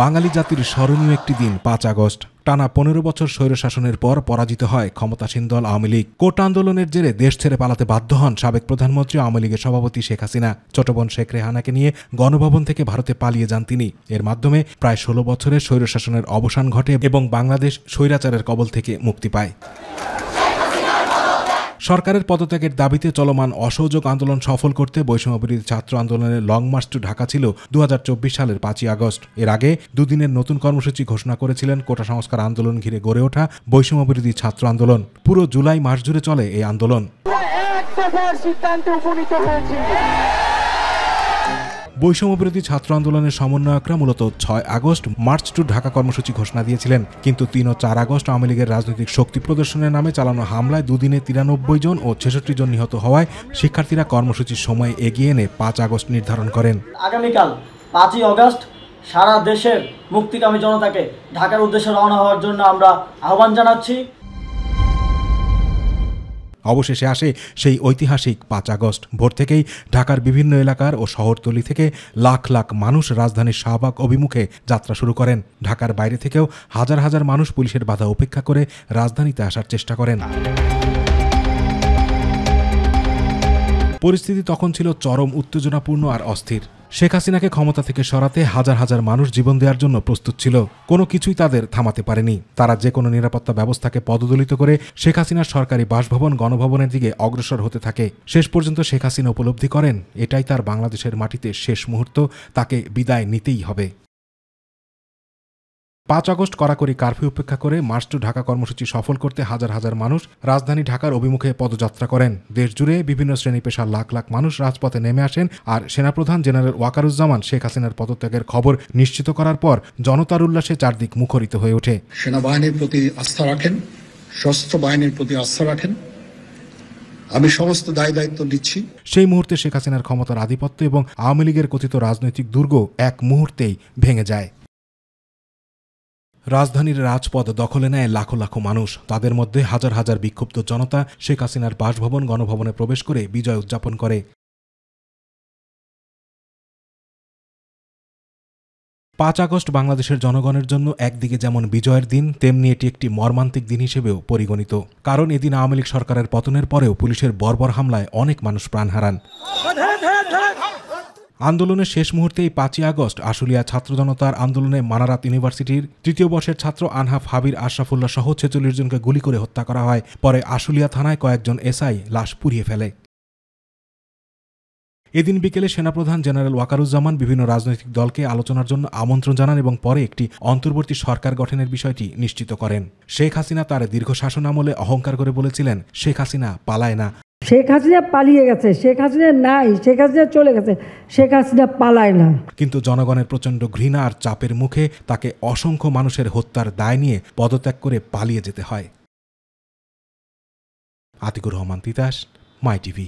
বাঙালি জাতির স্মরণীয় একটি দিন ৫ আগস্ট। টানা ১৫ বছর স্বৈরশাসনের পর পরাজিত হয় ক্ষমতাসীন দল আওয়ামী লীগ। কোটা আন্দোলনের জেরে দেশ ছেড়ে পালাতে বাধ্য হন সাবেক প্রধানমন্ত্রী আওয়ামী লীগের সভাপতি শেখ হাসিনা। ছোট বোন শেখ রেহানাকে নিয়ে গণভবন থেকে ভারতে পালিয়ে যান তিনি। এর মাধ্যমে প্রায় ১৬ বছরের স্বৈরশাসনের অবসান ঘটে এবং বাংলাদেশ স্বৈরাচারের কবল থেকে মুক্তি পায়। সরকারের পদত্যাগের দাবিতে চলমান অসহযোগ আন্দোলন সফল করতে বৈষম্যবিরোধী ছাত্র আন্দোলনের লং মার্চ টু ঢাকা ছিল ২০২৪ সালের ৫ই আগস্ট। এর আগে দুদিনের নতুন কর্মসূচি ঘোষণা করেছিলেন কোটা সংস্কার আন্দোলন ঘিরে গড়ে ওঠা বৈষম্যবিরোধী ছাত্র আন্দোলন। পুরো জুলাই মাস জুড়ে চলে এই আন্দোলন। বৈষম্যবিরোধী ছাত্র আন্দোলনের সমন্বয়করা মূলত ৬ আগস্ট মার্চ টু ঢাকা কর্মসূচি ঘোষণা দিয়েছিলেন, কিন্তু ৩ ও ৪ আগস্ট আওয়ামী লীগের রাজনৈতিক শক্তি প্রদর্শনের নামে চালানো হামলায় দুদিনে ৯৩ জন ও ৬৬ জন নিহত হওয়ায় শিক্ষার্থীরা কর্মসূচির সময় এগিয়ে এনে ৫ আগস্ট নির্ধারণ করেন। আগামীকাল ৫ই আগস্ট সারা দেশের মুক্তিকামী জনতাকে ঢাকার উদ্দেশ্যে রওনা হওয়ার জন্য আমরা আহ্বান জানাচ্ছি। অবশেষে আসে সেই ঐতিহাসিক ৫ আগস্ট। ভোর থেকেই ঢাকার বিভিন্ন এলাকার ও শহরতলি থেকে লাখ লাখ মানুষ রাজধানীর শাহবাগ অভিমুখে যাত্রা শুরু করেন। ঢাকার বাইরে থেকেও হাজার হাজার মানুষ পুলিশের বাধা উপেক্ষা করে রাজধানীতে আসার চেষ্টা করেন। পরিস্থিতি তখন ছিল চরম উত্তেজনাপূর্ণ আর অস্থির। শেখ হাসিনাকে ক্ষমতা থেকে সরাতে হাজার হাজার মানুষ জীবন দেওয়ার জন্য প্রস্তুত ছিল। কোনো কিছুই তাদের থামাতে পারেনি। তারা যে কোনো নিরাপত্তা ব্যবস্থাকে পদদলিত করে শেখ হাসিনার সরকারি বাসভবন গণভবনের দিকে অগ্রসর হতে থাকে। শেষ পর্যন্ত শেখ হাসিনা উপলব্ধি করেন এটাই তার বাংলাদেশের মাটিতে শেষ মুহূর্ত, তাকে বিদায় নিতেই হবে। ৫ আগস্ট কড়াকড়ি কারফিউ উপেক্ষা করে মার্চ টু ঢাকা কর্মসূচি সফল করতে হাজার হাজার মানুষ রাজধানী ঢাকার অভিমুখে পদযাত্রা করেন। দেশ জুড়ে বিভিন্ন শ্রেণী পেশার লাখ লাখ মানুষ রাজপথে নেমে আসেন। আর সেনাপ্রধান জেনারেল ওয়াকারুজ্জামান শেখ হাসিনার পদত্যাগের খবর নিশ্চিত করার পর জনতার উল্লাসে চারদিক মুখরিত হয়ে ওঠে। সেনাবাহিনীর প্রতি আস্থা রাখেন, সশস্ত্র বাহিনীর প্রতি আস্থা রাখেন, আমি সমস্ত দায় দায়িত্ব নিচ্ছি। সেই মুহূর্তে শেখ হাসিনার ক্ষমতার আধিপত্য এবং আওয়ামী লীগের কথিত রাজনৈতিক দুর্গ এক মুহূর্তেই ভেঙে যায়। রাজধানীর রাজপথ দখলে নেয় লাখো লাখো মানুষ। তাদের মধ্যে হাজার হাজার বিক্ষুব্ধ জনতা শেখ হাসিনার বাসভবন গণভবনে প্রবেশ করে বিজয় উদযাপন করে। ৫ আগস্ট বাংলাদেশের জনগণের জন্য একদিকে যেমন বিজয়ের দিন, তেমনি এটি একটি মর্মান্তিক দিন হিসেবেও পরিগণিত। কারণ এদিন আওয়ামী লীগ সরকারের পতনের পরেও পুলিশের বর্বর হামলায় অনেক মানুষ প্রাণ হারান। আন্দোলনের শেষ মুহূর্তেই ৫ই আগস্ট আশুলিয়া ছাত্র জনতার আন্দোলনে মানারাত ইউনিভার্সিটির তৃতীয় বর্ষের ছাত্র আনহাফ হাবির আশরাফুল্লাহ সহ ৪৬ জনকে গুলি করে হত্যা করা হয়। পরে আশুলিয়া থানায় কয়েকজন এসআই লাশ পুড়িয়ে ফেলে। এদিন বিকেলে সেনাপ্রধান জেনারেল ওয়াকারুজ্জামান বিভিন্ন রাজনৈতিক দলকে আলোচনার জন্য আমন্ত্রণ জানান এবং পরে একটি অন্তর্বর্তী সরকার গঠনের বিষয়টি নিশ্চিত করেন। শেখ হাসিনা তার দীর্ঘ শাসন আমলে অহংকার করে বলেছিলেন, শেখ হাসিনা পালায় না। শেখ হাসিনা পালিয়ে গেছে, শেখ হাসিনা নাই, শেখ হাসিনা চলে গেছে, শেখ হাসিনা পালায় না। কিন্তু জনগণের প্রচণ্ড ঘৃণা আর চাপের মুখে তাকে অসংখ্য মানুষের হত্যার দায় নিয়ে পদত্যাগ করে পালিয়ে যেতে হয়। আতিকুর রহমান তিতাস, মাই টিভি।